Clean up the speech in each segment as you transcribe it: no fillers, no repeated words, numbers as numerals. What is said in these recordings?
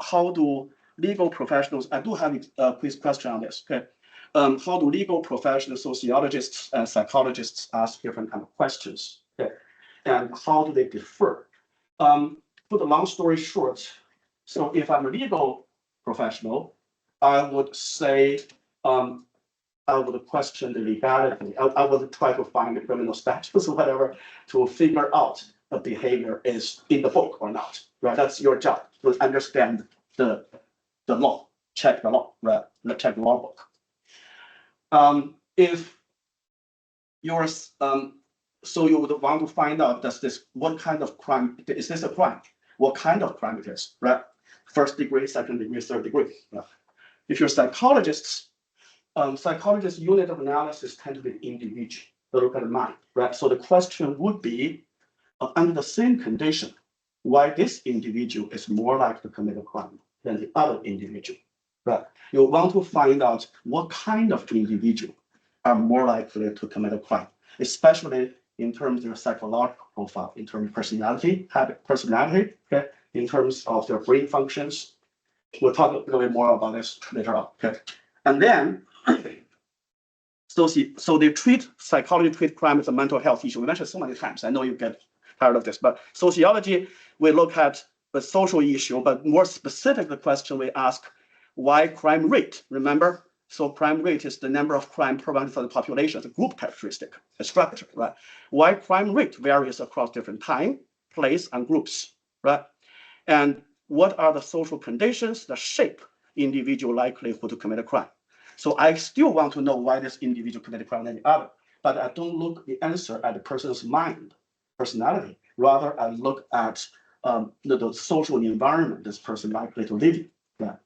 how do legal professionals, I do have a quiz question on this, okay? How do legal professionals, sociologists, and psychologists ask different kind of questions, okay? And how do they differ? Put a long story short, so if I'm a legal professional, I would say, I would question the legality. I would try to find the criminal statutes or whatever to figure out the behavior is in the book or not, right? That's your job, to understand the law, check the law, right? Check the law book. If you're, so you would want to find out, what kind of crime, is this a crime? What kind of crime it is, right? First degree, second degree, third degree. Right? If you're psychologists, psychologists' unit of analysis tend to be individual. They look at the mind, right? So the question would be, under the same condition, why this individual is more likely to commit a crime than the other individual, right? You want to find out what kind of individual are more likely to commit a crime, especially in terms of their psychological profile, in terms of personality, okay, in terms of their brain functions. We'll talk a little bit more about this later on, okay? And then, so psychology treat crime as a mental health issue. We mentioned so many times. I know you get tired of this, but sociology, we look at the social issue, but more specific, the question we ask, why crime rate? Remember? So crime rate is the number of crime prevented for the population, it's a group characteristic, a structure, right? Why crime rate varies across different time, place, and groups, right? And what are the social conditions that shape individual likelihood to commit a crime? So I still want to know why this individual committed crime than the other, but I don't look the answer at the person's mind, personality. Rather, I look at the social environment this person likely to live in. Right?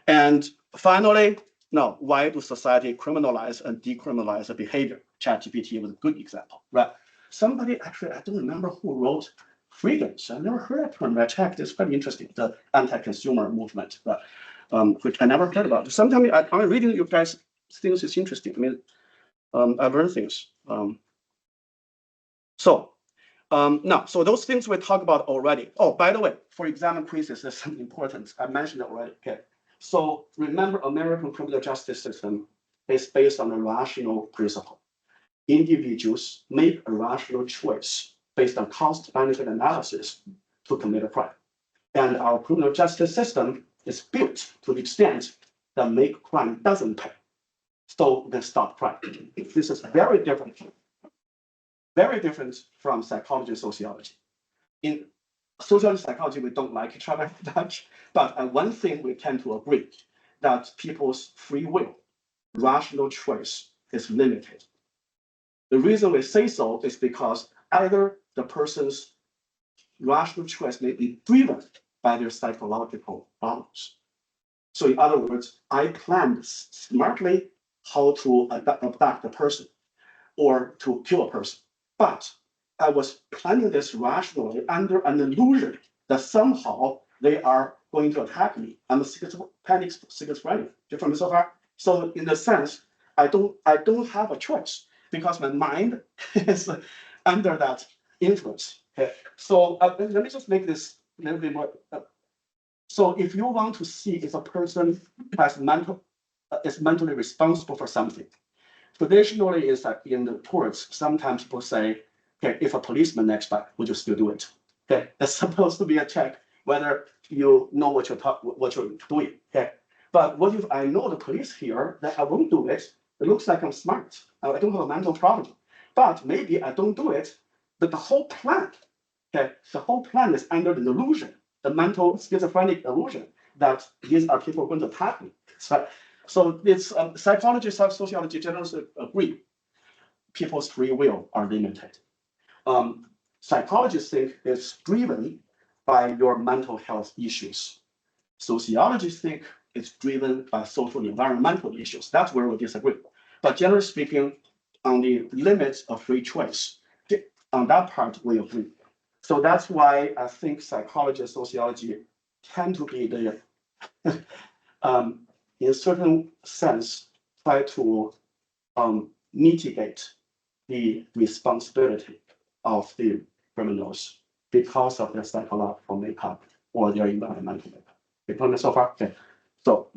And finally, now, why do society criminalize and decriminalize the behavior? ChatGPT was a good example, right? Somebody, actually, I don't remember who wrote freedoms. I never heard that term. I checked. It's quite interesting. The anti-consumer movement, but which I never heard about. Sometimes I'm reading you guys things is interesting. I mean, I learn things. Now, so those things we talked about already. Oh, by the way, for example, quizzes, there's something important. I mentioned it already. Okay. So remember, American criminal justice system is based on a rational principle. Individuals make a rational choice based on cost-benefit analysis to commit a crime. And our criminal justice system is built to the extent that make crime doesn't pay. So they stop crime. This is very different from psychology and sociology. In sociology and psychology, we don't like each other that much, but one thing we tend to agree, that people's free will, rational choice is limited. The reason we say so is because either the person's rational choice may be driven by their psychological problems. So in other words, I planned smartly how to abduct a person or to kill a person, but I was planning this rationally under an illusion that somehow they are going to attack me. I'm a schizophrenic. Different so far. So in a sense, I don't have a choice because my mind is under that influence. Okay. So let me just make this a little bit more. So if you want to see if a person has is mentally responsible for something, traditionally is that in the courts, sometimes people say, okay, if a policeman next by, would you still do it? Okay, that's supposed to be a check whether you know what you're doing. Okay, but what if I know the police here that I won't do it? It looks like I'm smart. I don't have a mental problem, but maybe I don't do it. But the whole plan, okay, the whole plan is under the illusion, the mental schizophrenic illusion that these are people going to attack me. So it's psychology, sociology generally agree. People's free will are limited. Psychologists think it's driven by your mental health issues. Sociologists think it's driven by social and environmental issues. That's where we disagree. But generally speaking, on the limits of free choice, on that part we agree. So that's why I think psychology and sociology tend to be the, in a certain sense, try to mitigate the responsibility of the criminals because of their psychological makeup or their environmental makeup. Okay, so far? Okay. So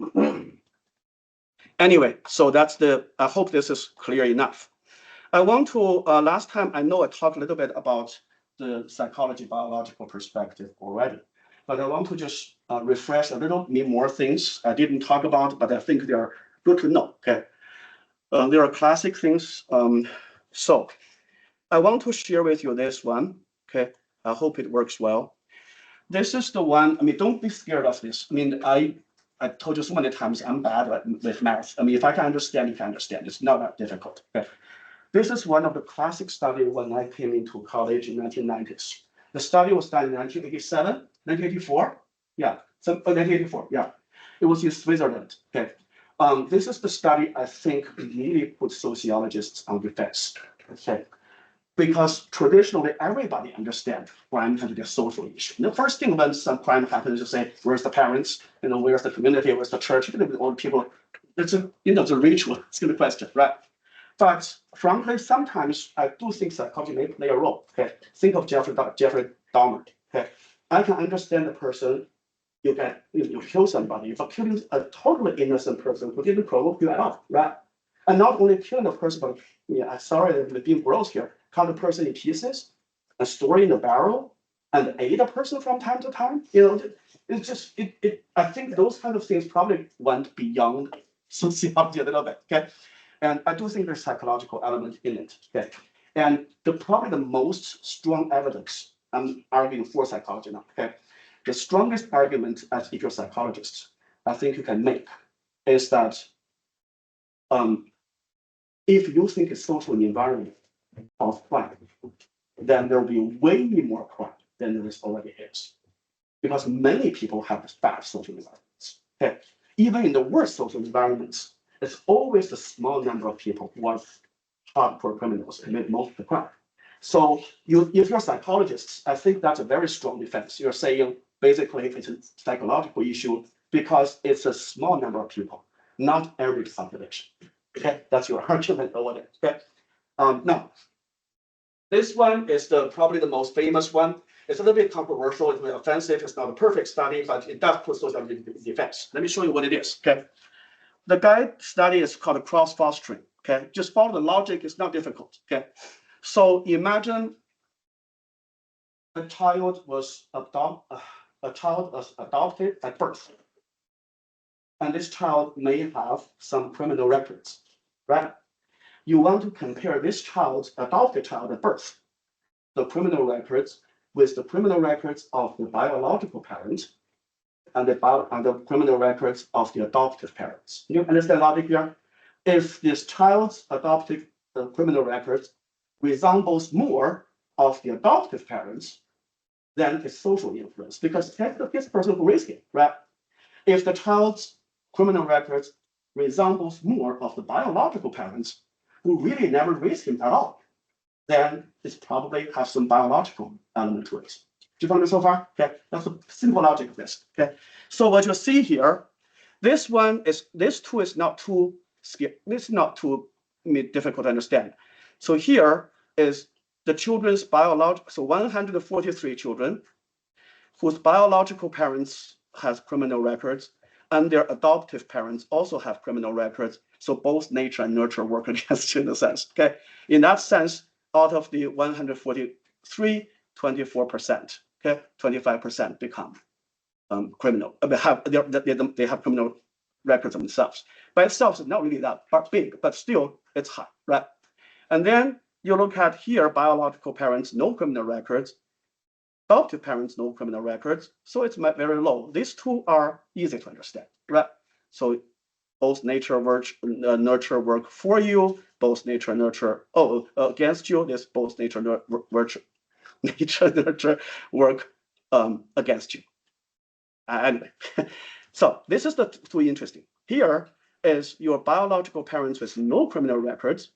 anyway, so that's I hope this is clear enough. I want to, last time I know I talked a little bit about the psychology biological perspective already, but I want to just refresh a little bit more things I didn't talk about, but I think they are good to know, okay? There are classic things. So I want to share with you this one, okay? I hope it works well. This is the one, I mean, don't be scared of this. I mean, I told you so many times I'm bad with math. I mean, if I can understand, you can understand. It's not that difficult, okay? This is one of the classic studies when I came into college in 1990s. The study was done in 1987, 1984. Yeah, so 1984, yeah. It was in Switzerland, okay. This is the study I think really put sociologists on the fence, okay. Because traditionally everybody understands crime can be a social issue. The first thing when some crime happens, you say, where's the parents? You know, where's the community? Where's the church? All the people. It's a, the ritual. It's a good question, right? But frankly, sometimes I do think psychology may play a role. Okay, think of Jeffrey Dahmer. Okay, I can understand the person. You kill somebody, but killing a totally innocent person who didn't provoke you at all, right? And not only killing the person, but yeah, I'm sorry that being gross here, cut the person in pieces, and store in a barrel, and eat a person from time to time. It's just I think those kind of things probably went beyond sociology a little bit. Okay. And I do think there's psychological element in it. Okay. And probably the most strong evidence, I'm arguing for psychology now. Okay. The strongest argument as if you're a psychologist, I think you can make is that if you think it's social environment of crime, then there will be way more crime than there already is. Because many people have bad social environments. Okay. Even in the worst social environments, it's always a small number of people who are hardcore criminals commit most of the crime. So if you're psychologists, I think that's a very strong defense. You're saying basically it's a psychological issue because it's a small number of people, not every population. Okay, that's your argument over there. Okay. Now, this one is probably the most famous one. It's a little bit controversial, it's a bit offensive, it's not a perfect study, but it does put social defense. Let me show you what it is. Okay. The guide study is called cross-fostering. Okay, just follow the logic, it's not difficult. Okay, so imagine a child was adopted at birth, and this child may have some criminal records, right? You want to compare this adopted child at birth, the criminal records, with the criminal records of the biological parent and the criminal records of the adoptive parents. You understand logic here? If this child's adoptive criminal records resembles more of the adoptive parents, then it's social influence because that's the person who raised him, right? If the child's criminal records resembles more of the biological parents who really never raised him at all, then it's probably have some biological element to it. Do you follow me so far? Okay, that's the simple logic of this. Okay, so what you see here, this two is not too difficult to understand. So here is the children's biological, so 143 children whose biological parents has criminal records and their adoptive parents also have criminal records. So both nature and nurture work against you in a sense. Okay, in that sense, out of the 143, 24%, okay, 25% become criminal. They have criminal records themselves. By itself, it's not really that big, but still it's high, right? And then you look at here, biological parents, no criminal records. Adoptive parents, no criminal records, so it's very low. These two are easy to understand, right? So both nature work, nurture work for you, both nature and nurture against you. This both nature nurture work against you. Anyway, so this is the two interesting. Here is your biological parents with no criminal records,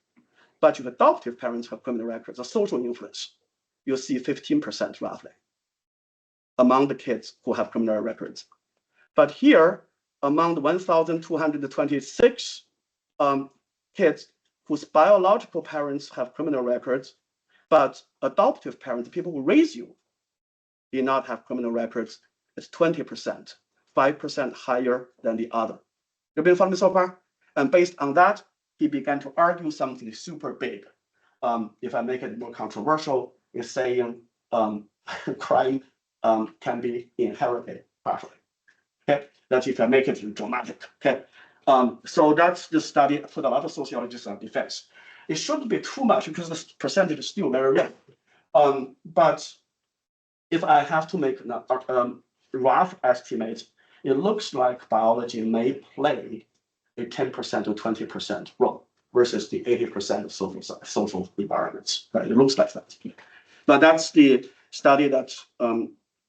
but your adoptive parents have criminal records, a social influence. You see 15% roughly among the kids who have criminal records. But here, among the 1,226 kids whose biological parents have criminal records, but adoptive parents, people who raise you, do not have criminal records, it's 20%. 5% higher than the other. You've been following me so far? And based on that, he began to argue something super big. If I make it more controversial, is saying crime can be inherited partially. Okay, that's if I make it dramatic. Okay, so that's the study put a lot of sociologists on defense. It shouldn't be too much because the percentage is still very low. But if I have to make a rough estimate, it looks like biology may play a 10% to 20% role versus the 80% of social environments. Right? It looks like that. But that's the study that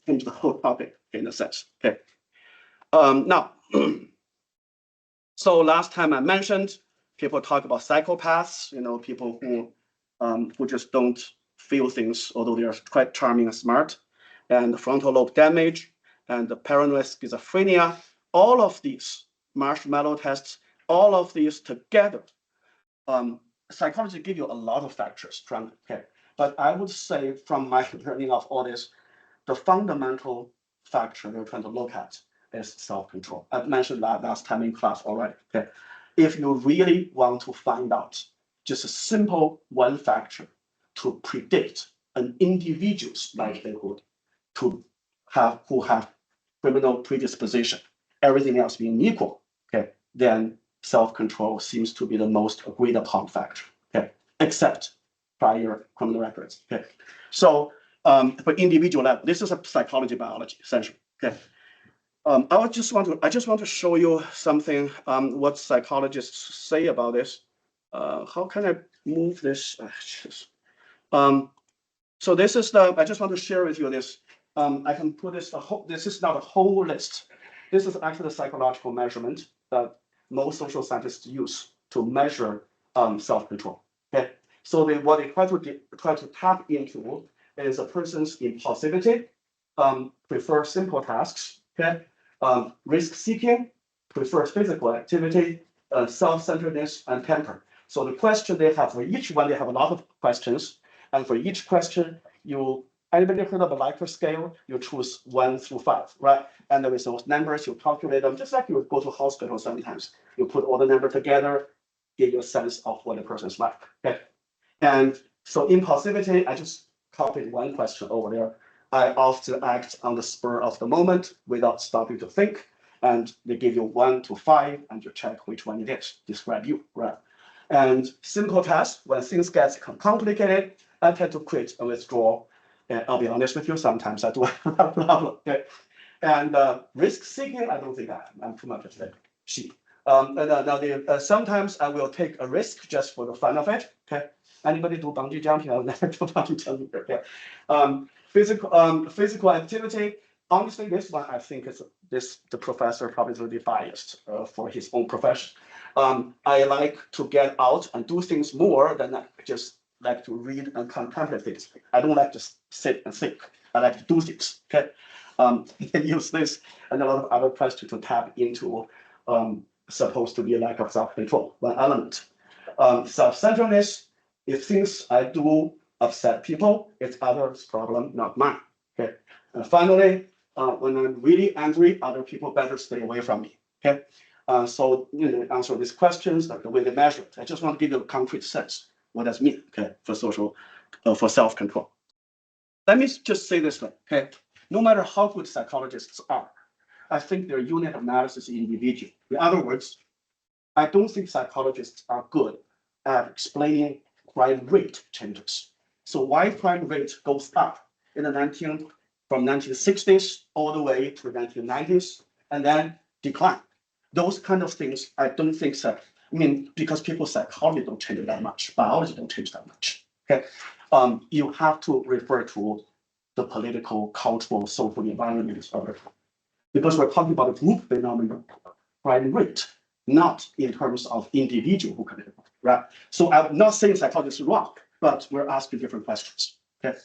changed the whole topic in a sense. Okay. Now, so last time I mentioned, people talk about psychopaths, people who just don't feel things, although they are quite charming and smart, and the frontal lobe damage, and the paranoid schizophrenia. All of these marshmallow tests, all of these together, psychology give you a lot of factors. Okay, but I would say from my learning of all this, the fundamental factor we're trying to look at is self-control. I mentioned that last time in class already. Okay, if you really want to find out just a simple one factor to predict an individual's likelihood who have criminal predisposition, everything else being equal, okay, then self-control seems to be the most agreed upon factor, okay, except prior criminal records. Okay, so for individual level, this is a psychology biology essentially. Okay, I just want to show you something. What psychologists say about this. How can I move this? So this is the. I just want to share with you this. I can put this. This is not a whole list. This is actually a psychological measurement that most social scientists use to measure self-control. Okay, so what they try to tap into is a person's impulsivity, prefer simple tasks. Okay, risk-seeking, prefer physical activity, self-centeredness, and temper. So the question they have for each one, they have a lot of questions, and for each question, anybody heard of a Likert scale? You choose 1 through 5, right? And with those numbers, you calculate them, just like you would go to hospital sometimes. You put all the numbers together, give you a sense of what the person's like. Okay. And so impulsivity, I just copied one question over there. I often act on the spur of the moment without stopping to think. And they give you 1 to 5, and you check which one it is, describe you, right? And simple tasks, when things get complicated, I tend to quit and withdraw. And I'll be honest with you, sometimes I do have a problem. Okay. And risk-seeking, I don't think I'm too much of a sheep. Sometimes I will take a risk just for the fun of it. Okay. Anybody do bungee jumping? I'll never do bungee jumping. Okay. Physical activity. Honestly, this one I think is the professor probably is really biased for his own profession. I like to get out and do things more than I just like to read and contemplate things. I don't like to sit and think. I like to do things. Okay. They use this and a lot of other questions to tap into supposed to be a lack of self-control, one element. Self-centeredness, if things I do upset people, it's others' problem, not mine. Okay. And finally, when I'm really angry, other people better stay away from me. Okay. So answer these questions, like the way they measure it. I just want to give you a concrete sense what does it mean, okay, for self-control. Let me just say this way, okay. No matter how good psychologists are, I think their unit of analysis is individual. In other words, I don't think psychologists are good at explaining crime rate changes. So why crime rate goes up in from 1960s all the way to the 1990s and then decline. Those kind of things, I don't think so. I mean, because people's psychology don't change that much, biology don't change that much. Okay, you have to refer to the political, cultural, social environment of it, because we're talking about a group phenomenon, crime rate, not in terms of individual who commit it, right? So I'm not saying psychology is wrong, but we're asking different questions. Okay,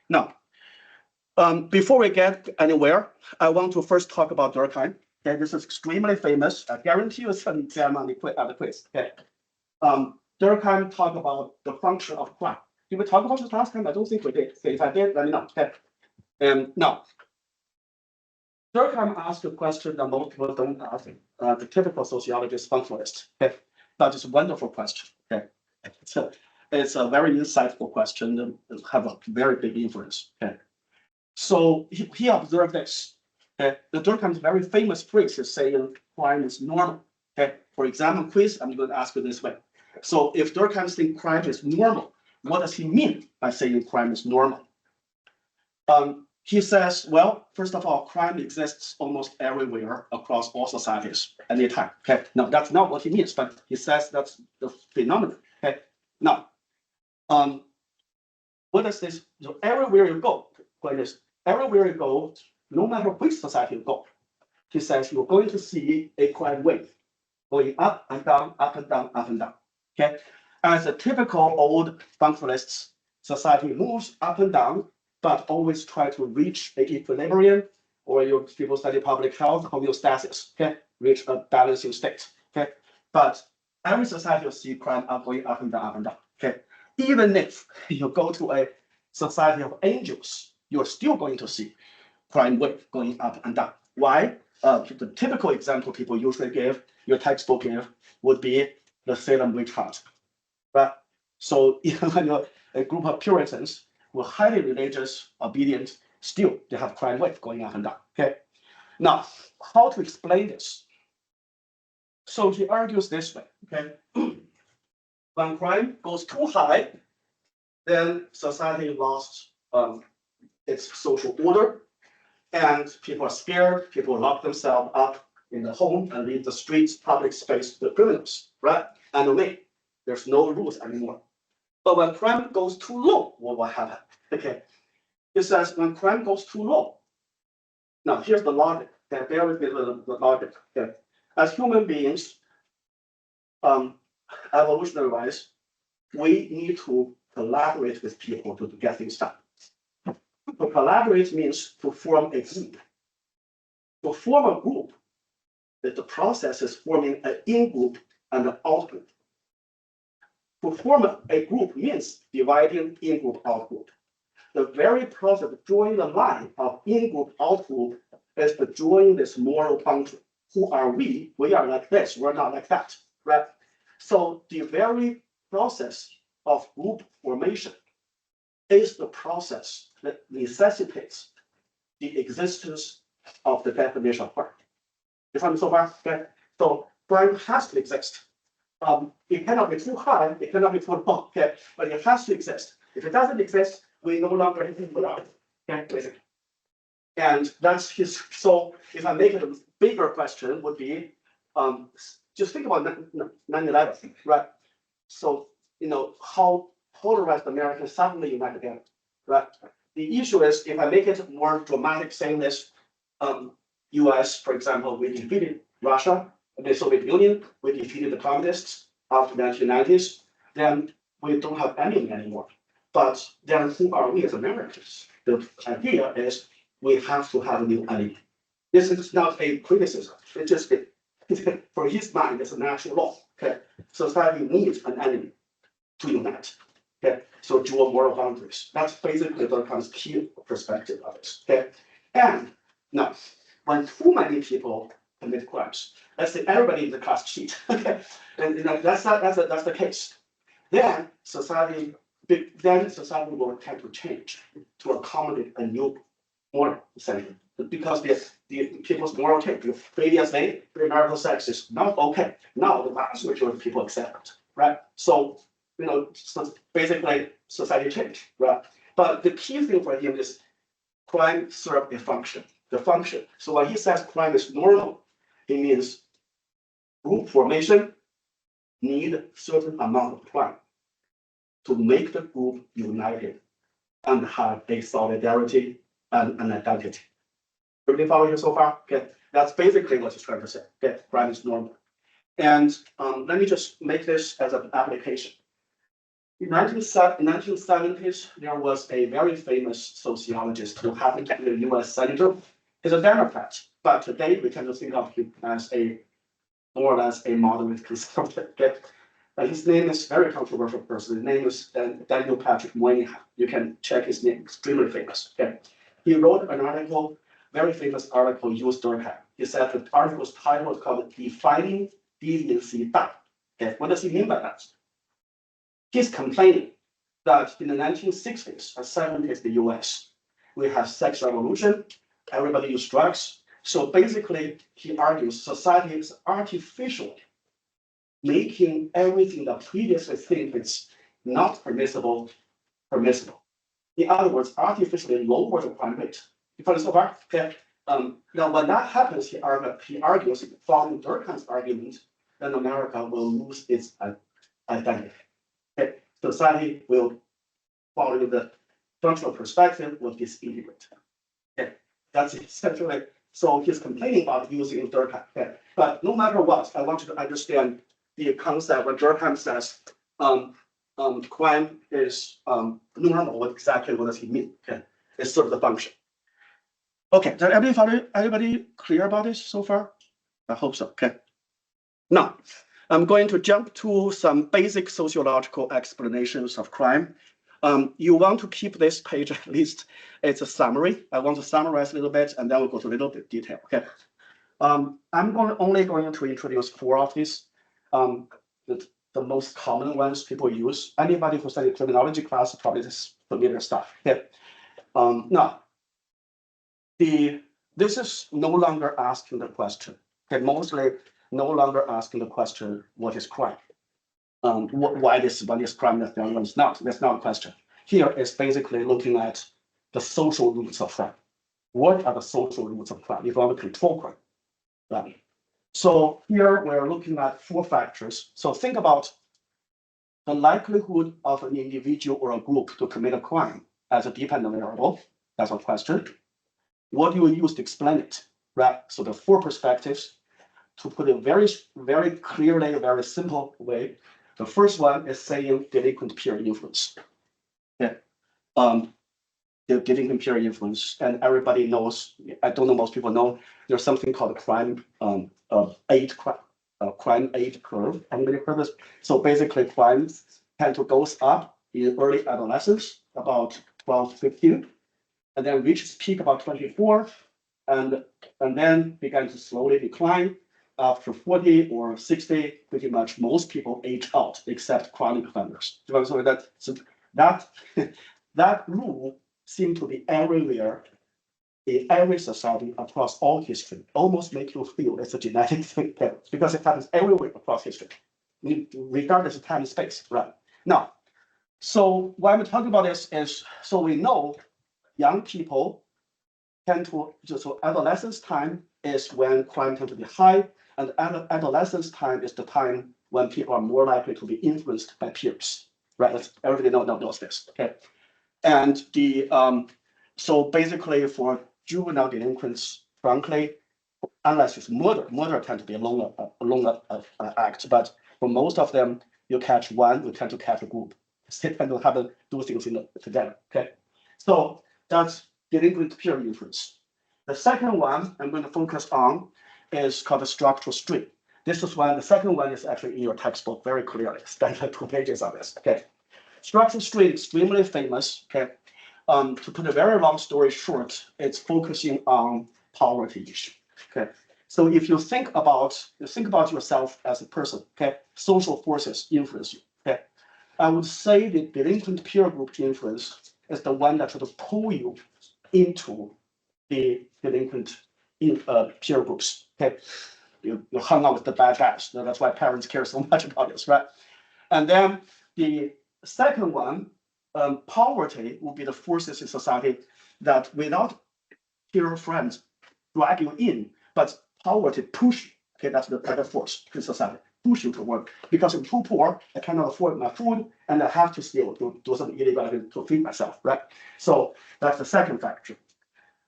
now, before we get anywhere, I want to first talk about Durkheim. Okay, this is extremely famous. I guarantee you some exam on the quiz. Okay, Durkheim talked about the function of crime. Did we talk about this last time? I don't think we did. Okay, if I did, let me know. Okay, now Durkheim asked a question that most people don't ask. The typical sociologist functionalist. Okay, that is a wonderful question. Okay, so it's a very insightful question and have a very big influence. Okay, so he observed this. Okay, the Durkheim's very famous phrase is saying crime is normal. Okay, for example, quiz, I'm going to ask you this way. So if Durkheim thinks crime is normal, what does he mean by saying crime is normal? He says, well, first of all, crime exists almost everywhere across all societies, anytime. Okay, no, that's not what he means, but he says that's the phenomenon. Okay, now, what does this? So everywhere you go, like this, everywhere you go, no matter which society you go, he says you're going to see a crime wave going up and down, up and down, up and down. Okay, as a typical old functionalist society moves up and down, but always try to reach an equilibrium, or your people study public health, homeostasis, okay, reach a balancing state, okay. But every society will see crime going up and down, up and down, okay. Even if you go to a society of angels, you're still going to see crime wave going up and down. Why? The typical example people usually give, your textbook give, would be the Salem witch hunt, right? So even when you're a group of Puritans were highly religious, obedient, still they have crime wave going up and down. Okay. Now, how to explain this? So he argues this way. Okay. When crime goes too high, then society lost its social order, and people are scared. People lock themselves up in the home and leave the streets, public space to the criminals, right? And there's no rules anymore. But when crime goes too low, what will happen? Okay, it says when crime goes too low. Now here's the logic. Okay, bear with me with the logic. Okay, as human beings, evolutionary-wise, we need to collaborate with people to get things done. To collaborate means to form a group. To form a group, the process is forming an in-group and an out-group. To form a group means dividing in-group, out-group. The very process of drawing the line of in-group, out-group is the drawing this moral boundary. Who are we? We are like this, we're not like that, right? So the very process of group formation is the process that necessitates the existence of the definition of crime. You find me so far? Okay. So crime has to exist. It cannot be too high, it cannot be too low, okay, but it has to exist. If it doesn't exist, we no longer have to put out. Okay, basically. And that's his. So if I make it a bigger question, would be just think about 9/11, right? So how polarized Americans suddenly unite again, right? The issue is if I make it more dramatic, saying this, US, for example, we defeated Russia, the Soviet Union, we defeated the communists after the 1990s, then we don't have enemy anymore. But then who are we as Americans? The idea is we have to have a new enemy. This is not a criticism. It's just for his mind, it's a natural law. Okay, society needs an enemy to unite. Okay, so draw moral boundaries. That's basically the kind of key perspective of it. Okay, and now when too many people commit crimes, let's say everybody in the class cheat. Okay, and that's the case. Then society will tend to change to accommodate a new moral, essentially, because the people's moral change. Previously, premarital sex is not okay. Now the vast majority of people accept it, right? So so basically society changed, right? But the key thing for him is crime serves a function. The function. So when he says crime is normal, it means group formation need certain amount of crime to make the group united and have a solidarity and an identity. Everybody follow you so far? Okay, that's basically what he's trying to say. Okay, crime is normal. And let me just make this as an application. In 1970s, there was a very famous sociologist who happened to be a US senator. He's a Democrat, but today we tend to think of him as more or less a moderate conservative. Okay? His name is very controversial person. His name is Daniel Patrick Moynihan. You can check his name, extremely famous. Okay? He wrote an article very famous article used Durkheim. He said the article's title is called Defining Deviancy Done. Okay, what does he mean by that? He's complaining that in the 1960s and 70s in the US, we have sex revolution, everybody use drugs. So basically, he argues society is artificially making everything that previously think is not permissible, permissible. In other words, artificially lower the crime rate. You follow so far? Okay. Now, when that happens, he argues, following Durkheim's argument, then America will lose its identity. Okay. Society will, following the functional perspective, will disintegrate. Okay. That's essentially. So he's complaining about using Durkheim. Okay. But no matter what, I want you to understand the concept when Durkheim says crime is normal. What exactly what does he mean? Okay. It's sort of the function. Okay, is everybody clear about this so far? I hope so. Okay. Now, I'm going to jump to some basic sociological explanations of crime. You want to keep this page at least. It's a summary. I want to summarize a little bit, and then we'll go to a little bit detail. Okay. I'm only going to introduce 4 of these. The most common ones people use. Anybody who studied criminology class probably is familiar stuff. Okay. Now, this is no longer asking the question. Okay, mostly no longer asking the question, what is crime? Why this one is crime, that the other one is not. That's not a question. Here is basically looking at the social roots of crime. What are the social roots of crime? If you want to control crime. Right? So here we're looking at 4 factors. So think about the likelihood of an individual or a group to commit a crime as a dependent variable. That's one question. What do you use to explain it? Right? So the 4 perspectives. To put it very, very clearly, a very simple way, the first one is saying delinquent peer influence. Okay. The delinquent peer influence, and everybody knows. I don't know, most people know there's something called crime age curve. Anybody heard this? So basically, crime tend to goes up in early adolescence, about 12 to 15, and then reaches peak about 24, and then began to slowly decline. After 40 or 60, pretty much most people age out, except chronic offenders. So that rule seems to be everywhere in every society across all history. Almost make you feel it's a genetic thing because it happens everywhere across history, regardless of time and space. Right now, so why I'm talking about this is so we know young people tend to so adolescence time is when crime tends to be high. And adolescence time is the time when people are more likely to be influenced by peers, right? Everybody knows this, okay? And so basically for juvenile delinquents, frankly, unless it's murder tend to be a longer act. But for most of them, you catch one, you tend to catch a group. They tend to do things together, okay? So that's delinquent peer influence. The second one I'm going to focus on is called the structural strain. This is one. The second one is actually in your textbook very clearly. Standard 2 pages on this. Okay, structural strain extremely famous. Okay, to put a very long story short, it's focusing on poverty issue. Okay, so if you think about yourself as a person. Okay, social forces influence you. Okay, I would say the delinquent peer group influence is the one that sort of pull you into the delinquent peer groups. Okay, you hung out with the bad guys. So that's why parents care so much about this, right? And then the second one, poverty will be the forces in society that without peer friends drag you in, but poverty push you. Okay, that's the other force in society, push you to work because I'm too poor, I cannot afford my food, and I have to steal to do some illegal to feed myself, right? So that's the second factor.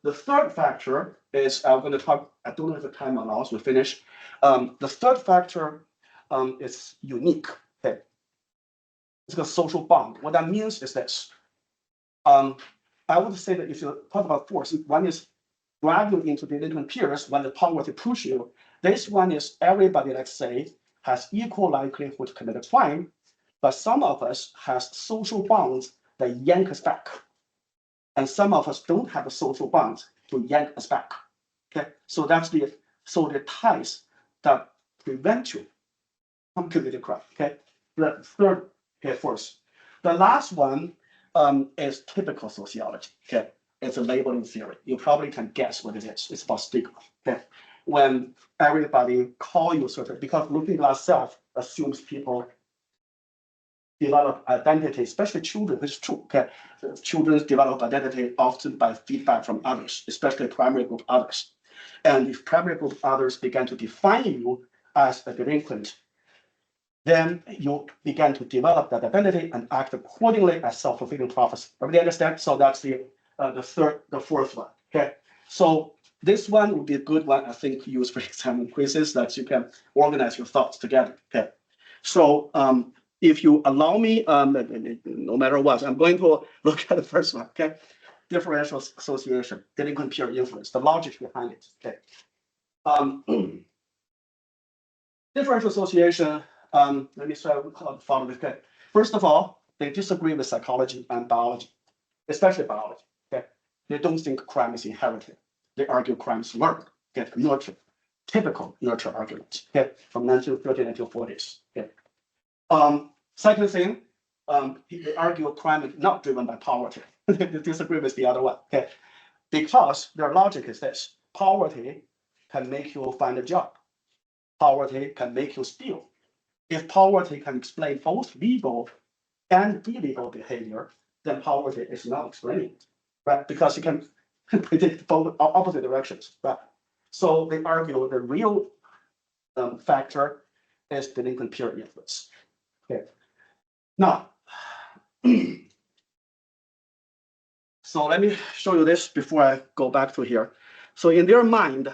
The third factor is I'm going to talk. I don't know if the time allows me to finish. The third factor is unique. Okay, it's a social bond. What that means is this. I would say that if you talk about force, one is drag you into delinquent peers when the poverty push you. This one is everybody, let's say, has equal likelihood to commit a crime, but some of us has social bonds that yank us back. And some of us don't have a social bonds to yank us back. Okay, so that's the ties that prevent you from committing crime. Okay, the third force. The last one is typical sociology. Okay, it's a labeling theory. You probably can guess what it is. It's about stigma. Okay, when everybody call you certain, because looking glass self assumes people develop identity, especially children, which is true. Okay, children develop identity often by feedback from others, especially primary group others. And if primary group others begin to define you as a delinquent, then you begin to develop that identity and act accordingly as self-fulfilling prophecy. Everybody understand? So that's the fourth one. Okay, so this one would be a good one, I think, to use for exam quizzes that you can organize your thoughts together. Okay, so if you allow me, no matter what, I'm going to look at the first one. Okay, differential association, delinquent peer influence, the logic behind it. Okay, differential association. Let me try to follow this. Okay, first of all, they disagree with psychology and biology, especially biology. Okay, they don't think crime is inherited. They argue crime is learned. Okay, nurture, typical nurture argument. Okay, from 1930s to 1940s. Okay. Second thing, they argue crime is not driven by poverty. They disagree with the other one. Okay, because their logic is this: poverty can make you find a job. Poverty can make you steal. If poverty can explain both legal and illegal behavior, then poverty is not explaining it, right? Because you can predict both opposite directions, right? So they argue the real factor is delinquent peer influence. Okay. Now, so let me show you this before I go back to here. So in their mind,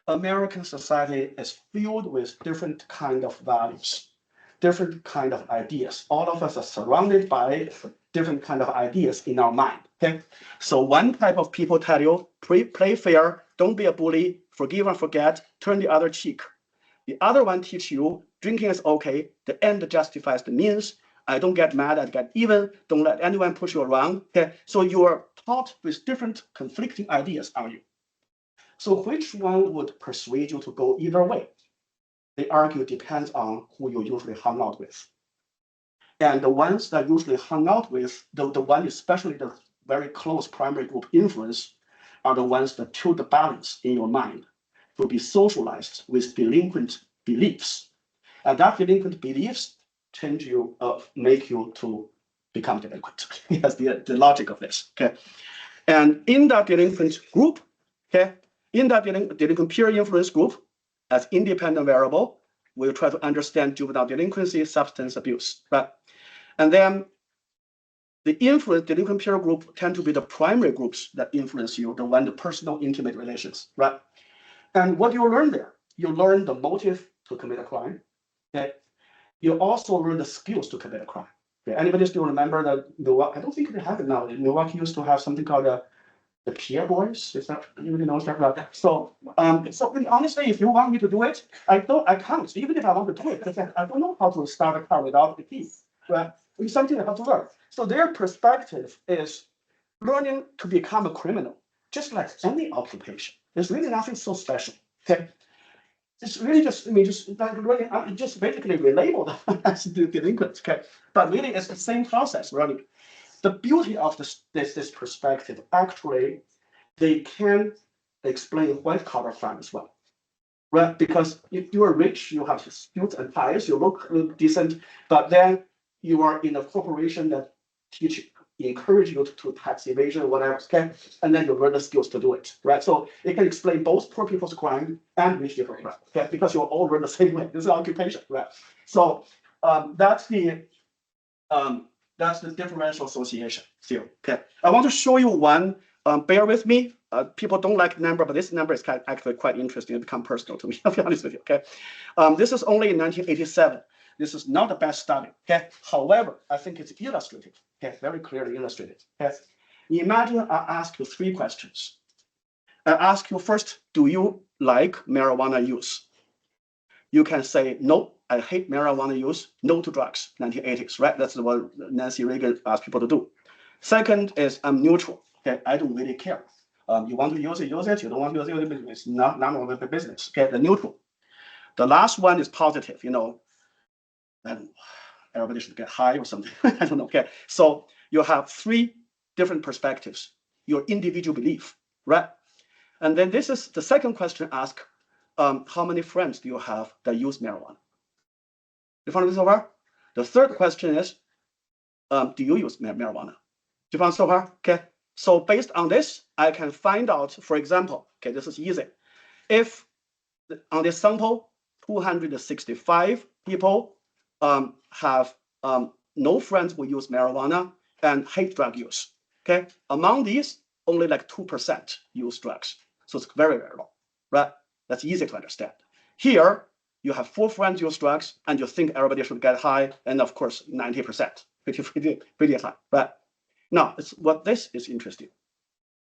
American society is filled with different kind of values, different kind of ideas. All of us are surrounded by different kind of ideas in our mind. Okay, so one type of people tell you, play fair, don't be a bully, forgive and forget, turn the other cheek. The other one teach you drinking is okay, the end justifies the means. I don't get mad, I get even, don't let anyone push you around. Okay, so you are taught with different conflicting ideas on you. So which one would persuade you to go either way? They argue depends on who you usually hung out with. And the ones that usually hung out with, the one especially the very close primary group influence, are the ones that tilt the balance in your mind to be socialized with delinquent beliefs. And that delinquent beliefs tend to make you to become delinquent. That's the logic of this. Okay, and in that delinquent group, okay, in that delinquent peer influence group, as independent variable, we'll try to understand juvenile delinquency, substance abuse, right? And then the delinquent peer group tend to be the primary groups that influence you, the personal intimate relations, right? And what do you learn there? You learn the motive to commit a crime. Okay, you also learn the skills to commit a crime. Okay, anybody still remember that Milwaukee? I don't think they have it now. Milwaukee used to have something called the Peer Boys. Is that anybody knows that? Right? So, honestly, if you want me to do it, I can't. Even if I want to do it, I don't know how to start a car without the keys. Right? It's something I have to learn. So their perspective is learning to become a criminal, just like any occupation. There's really nothing so special. Okay. It's really just basically relabel them as delinquents. Okay, but really it's the same process running. The beauty of this perspective, actually, they can explain white collar crime as well, right? Because if you are rich, you have suits and ties, you look decent, but then you are in a corporation that encourage you to tax evasion, whatever, okay? And then you learn the skills to do it, right? So it can explain both poor people's crime and rich people's crime, okay? Because you all learn the same way. This is occupation, right? So that's the differential association theory. Okay, I want to show you one. Bear with me. People don't like number, but this number is actually quite interesting. It become personal to me. I'll be honest with you. Okay, this is only in 1987. This is not the best study. Okay, however, I think it's illustrative. Okay, very clearly illustrated. Okay, imagine I ask you 3 questions. I ask you first, do you like marijuana use? You can say no. I hate marijuana use, no to drugs, 1980s, right? That's what Nancy Reagan asked people to do. Second is I'm neutral, okay? I don't really care. You want to use it, use it. You don't want to use it, it's not none of the business. Okay, the neutral. The last one is positive. And everybody should get high or something. I don't know. Okay, so you have three different perspectives. Your individual belief, right? And then this is the second question asked. How many friends do you have that use marijuana? You found this so far? The third question is, do you use marijuana? Do you find so far? Okay. So based on this, I can find out, for example, okay, this is easy. If on this sample, 265 people have no friends who use marijuana and hate drug use. Okay. Among these, only like 2% use drugs. So it's very, very low, right? That's easy to understand. Here, you have 4 friends use drugs, and you think everybody should get high, and of course, 90%, pretty high, right? Now, what this is interesting.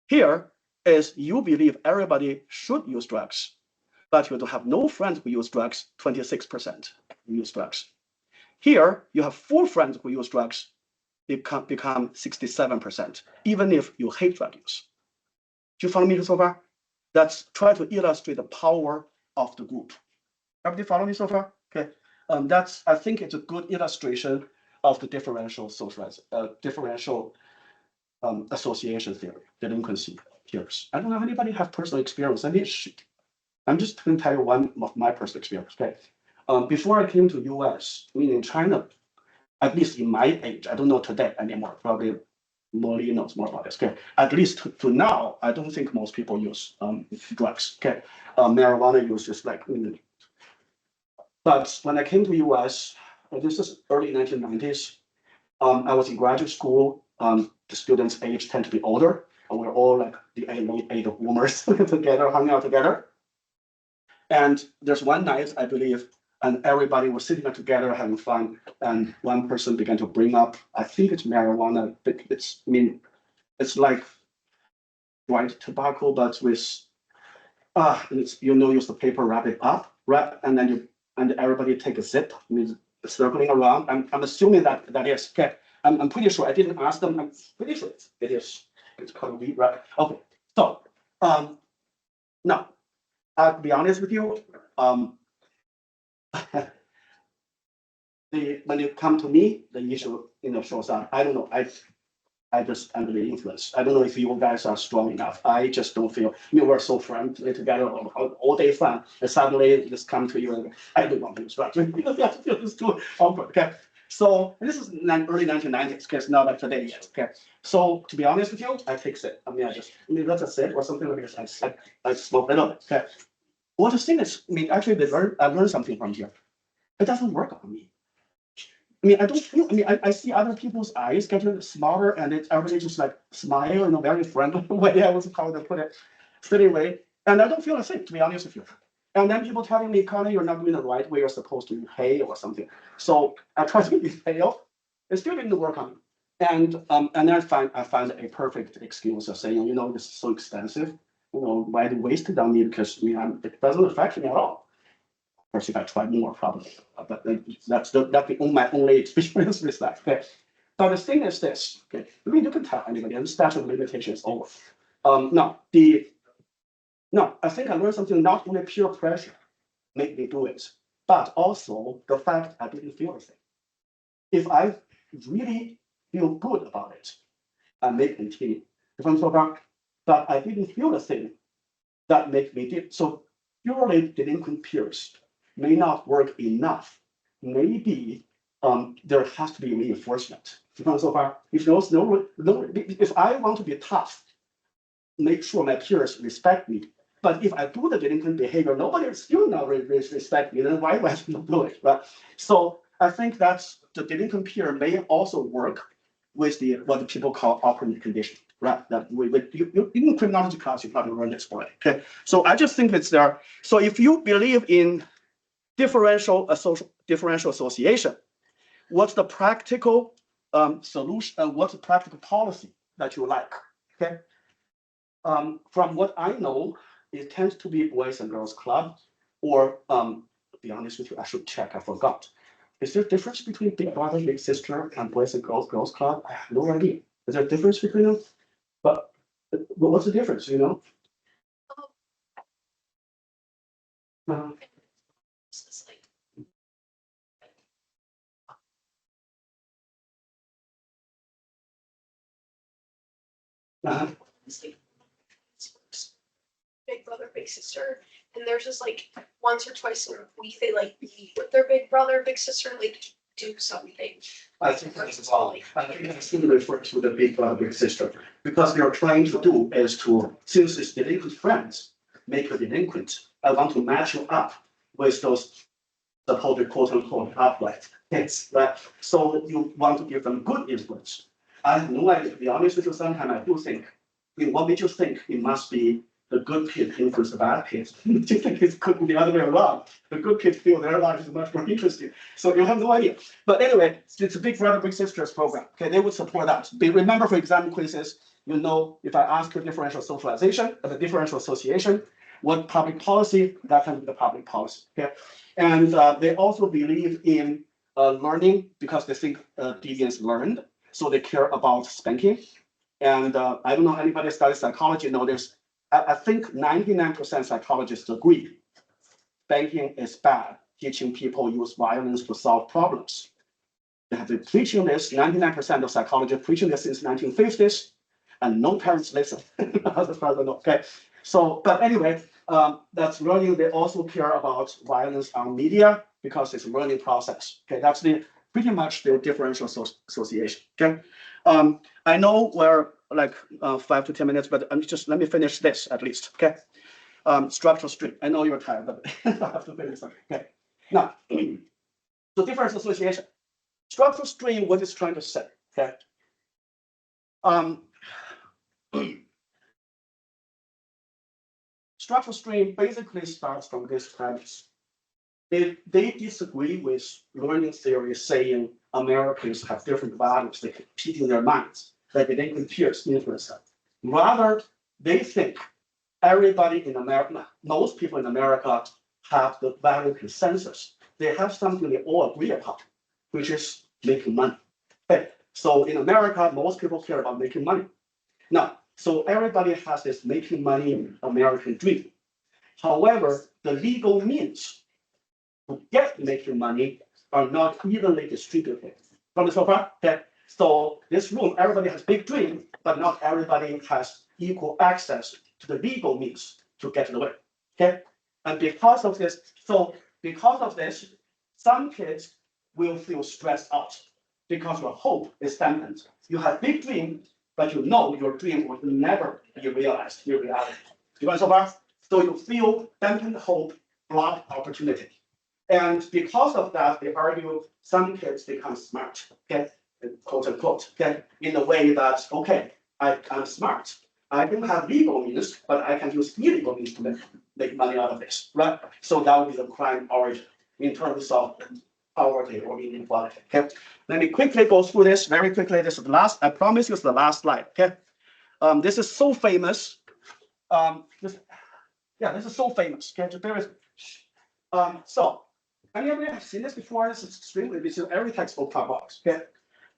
Here is you believe everybody should use drugs, but you have no friends who use drugs, 26% use drugs. Here, you have 4 friends who use drugs, become 67%, even if you hate drug use. Do you follow me so far? That's try to illustrate the power of the group. Everybody follow me so far? Okay. I think it's a good illustration of the differential association theory, delinquency peers. I don't know if anybody have personal experience. I'm just going to tell you one of my personal experience. Okay. Before I came to US, in China, at least in my age, I don't know today anymore. Probably Molly knows more about this. Okay. At least to now, I don't think most people use drugs. Okay. Marijuana use is like. But when I came to US, this is early 1990s. I was in graduate school. The students' age tend to be older. And we're all like the age of boomers together, hung out together. And there's one night, I believe, and everybody was sitting together having fun. And one person began to bring up, I think it's marijuana. It's like dried tobacco, but with, use the paper, wrap it up, right? And then everybody take a sip, circling around. I'm assuming that is, okay. I'm pretty sure. I didn't ask them. I'm pretty sure it is. It's called weed, right? Okay. So, now, I'll be honest with you. When you come to me, the issue shows up. I don't know. I just under the influence. I don't know if you guys are strong enough. I just don't feel. We're so friendly together, all day fun, and suddenly this come to you and I don't want to use drugs. It's too awkward. Okay. So this is early 1990s. Okay, it's not like today yet. Okay. So to be honest with you, I take it. That's a sip or something like this. I smoke a little bit. Okay. What the thing is, actually, I learned something from here. It doesn't work on me. I don't feel. I see other people's eyes getting smaller, and everybody just like smile in a very friendly way. I was how to put it, silly way, and I don't feel a thing, to be honest with you. And then people telling me, Connie, you're not doing the right way. You're supposed to inhale or something. So I tried to inhale. It still didn't work on me. And then I find a perfect excuse of saying, this is so expensive. Why do waste it on me? Because it doesn't affect me at all. Of course, if I try more, probably. But that's my only experience with that. Okay. But the thing is this. Okay. You can tell anybody, and the statute of limitations is over. No, I think I learned something. Not only peer pressure made me do it, but also the fact I didn't feel the thing. If I really feel good about it, I may continue. If I'm so far, but I didn't feel the thing that made me did. So purely delinquent peers may not work enough. Maybe there has to be reinforcement. If I'm so far, if I want to be tough, make sure my peers respect me. But if I do the delinquent behavior, nobody is still not respect me. Then why would I not do it, right? So I think that's the delinquent peer may also work with what the people call operant condition, right? That in criminology class you probably learned this already. Okay, so I just think it's there. So if you believe in differential association, what's the practical solution? What's the practical policy that you like? Okay. From what I know, it tends to be boys and girls club, or to be honest with you, I should check. I forgot. Is there a difference between big brother, big sister, and boys and girls club? I have no idea. Is there a difference between them? But What's the difference, you know? Uh, It's like, uh, it's like big brother, big sister, and there's just like once or twice a week they like meet with their big brother, big sister, like do something. I think that's wrong. I think that's still refer to the big brother, big sister, because they're trying to do is to, since it's delinquent friends, make you delinquent. I want to match you up with those supposed quote unquote upright kids, right? So you want to give them good influence. I have no idea, to be honest with you, sometimes I do think, what made you think it must be the good kid influence the bad kids? Do you think it could be the other way around? The good kids feel their life is much more interesting. So you have no idea. But anyway, it's a big brother, big sisters program. Okay, they would support that. But remember for exam quizzes, you know, if I ask you differential socialization, the differential association, what public policy, that can be the public policy. Okay, and they also believe in learning because they think deviants learned, so they care about spanking. And I don't know anybody studies psychology. No, I think 99% psychologists agree spanking is bad. Teaching people use violence to solve problems. They have been preaching this. 99% of psychologists preaching this since 1950s, and no parents listen. As far as I know. Okay. So, but anyway, that's learning. They also care about violence on media because it's a learning process. Okay, that's pretty much the differential association. Okay, I know we're like 5 to 10 minutes, but let me finish this at least. Okay, structural stream. I know you're tired, but I have to finish something. Okay, now, so differential association. Structural stream, what it's trying to say. Okay. Structural stream basically starts from this premise. They disagree with learning theory saying Americans have different values, they compete in their minds, that they can peers influence them. Rather, they think everybody in America, most people in America have the value consensus. They have something they all agree upon, which is making money. Okay. So in America, most people care about making money. Now, so everybody has this making money American dream. However, the legal means to get making money are not evenly distributed. From the so far, okay. So this room, everybody has big dream, but not everybody has equal access to the legal means to get the way. Okay. And because of this, some kids will feel stressed out because your hope is dampened. You have big dream, but you know your dream will never be realized in reality. You want so far? So you feel dampened hope, blocked opportunity. And because of that, they argue some kids become smart, okay, quote unquote, okay, in a way that, okay, I'm smart. I don't have legal means, but I can use illegal means to make money out of this, right? So that would be the crime origin in terms of poverty or inequality. Okay, let me quickly go through this very quickly. This is the last. I promise you, it's the last slide. Okay, this is so famous. This is so famous. Okay, just bear with me. So anybody have seen this before? This is extremely busy. Every textbook talk about. Okay,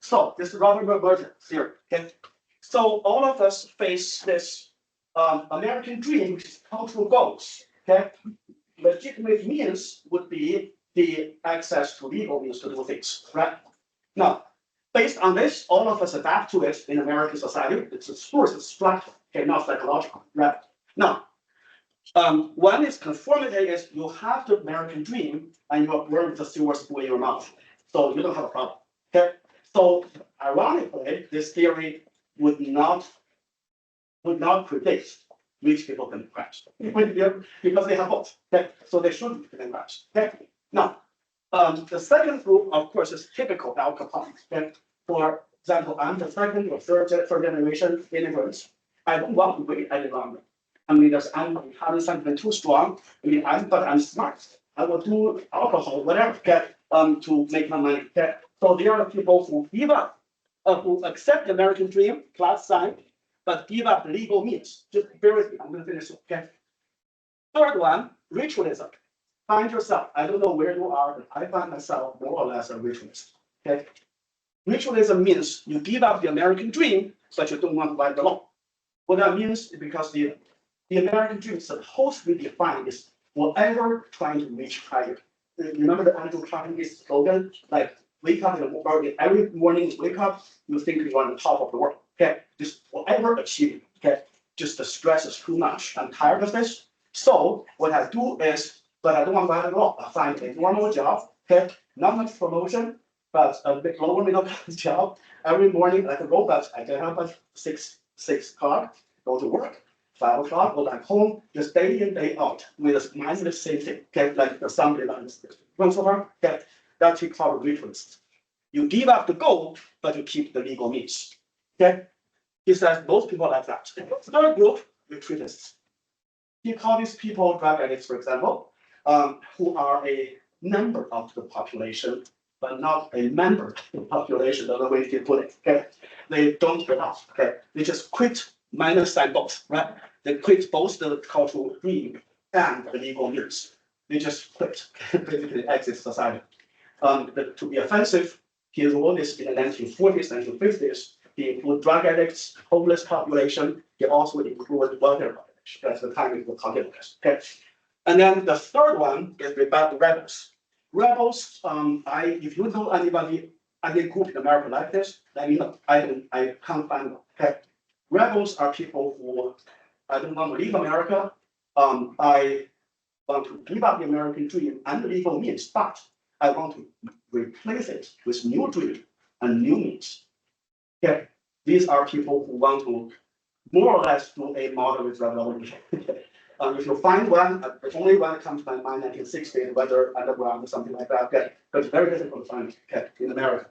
so this is Robert Merton theory. Okay, so all of us face this American dream, which is cultural goals. Okay, legitimate means would be the access to legal means to do things, right? Now, based on this, all of us adapt to it in American society. It's a source of structure, okay, not psychological, right? Now, one is conformity is you have the American dream and you are born with a silver spoon in your mouth. So you don't have a problem. Okay. So ironically, this theory would not predict rich people can crash because they have both. Okay. So they shouldn't can crash. Okay. Now, the second group, of course, is typical Al Capone. Okay. For example, I'm the second or third generation immigrants. I don't want to wait any longer. I mean, I'm having something too strong. I mean, I'm smart. I will do alcohol, whatever, okay, to make my money. Okay. So there are people who give up, who accept the American dream, class sign, but give up legal means. Just bear with me. I'm going to finish. Okay. Third one, ritualism. Find yourself. I don't know where you are, but I find myself more or less a ritualist. Okay. Ritualism means you give up the American dream, but you don't want to write the law. What that means is because the American dream is supposed to be defined as forever trying to reach higher. Remember the Andrew Carnegie slogan, like wake up in the morning, every morning wake up, you think you're on the top of the world. Okay, just forever achieving. Okay, just the stress is too much. I'm tired of this. So what I do is, but I don't want that at all. I find a normal job. Okay, not much promotion, but a bit lower middle class job. Every morning, like a robot, I get up at 6 o'clock, go to work. 5 o'clock, go back home, just day in, day out, with a mindless same thing, okay, like the somebody like this. Okay, that's called ritualist. You give up the goal, but you keep the legal means. Okay, he says most people are like that. Third group, retreatists. He called these people drug addicts, for example, who are a member of the population, but not a member of the population, the way he put it. Okay, they don't belong. Okay, they just quit minus and both, right? They quit both the cultural dream and the legal means. They just quit, basically exit society. To be offensive, his role is in the 1940s, 1950s. He included drug addicts, homeless population. He also included welfare population. That's the time we will talk about this. Okay. And then the third one is about the rebels. Rebels, if you know anybody, any group in America like this, let me know. I can't find them. Okay. Rebels are people who I don't want to leave America. I want to give up the American dream and the legal means, but I want to replace it with new dream and new means. Okay, these are people who want to more or less do a moderate revolution. If you find one, the only one that comes to my mind, 1960, whether underground or something like that, okay, but it's very difficult to find in America.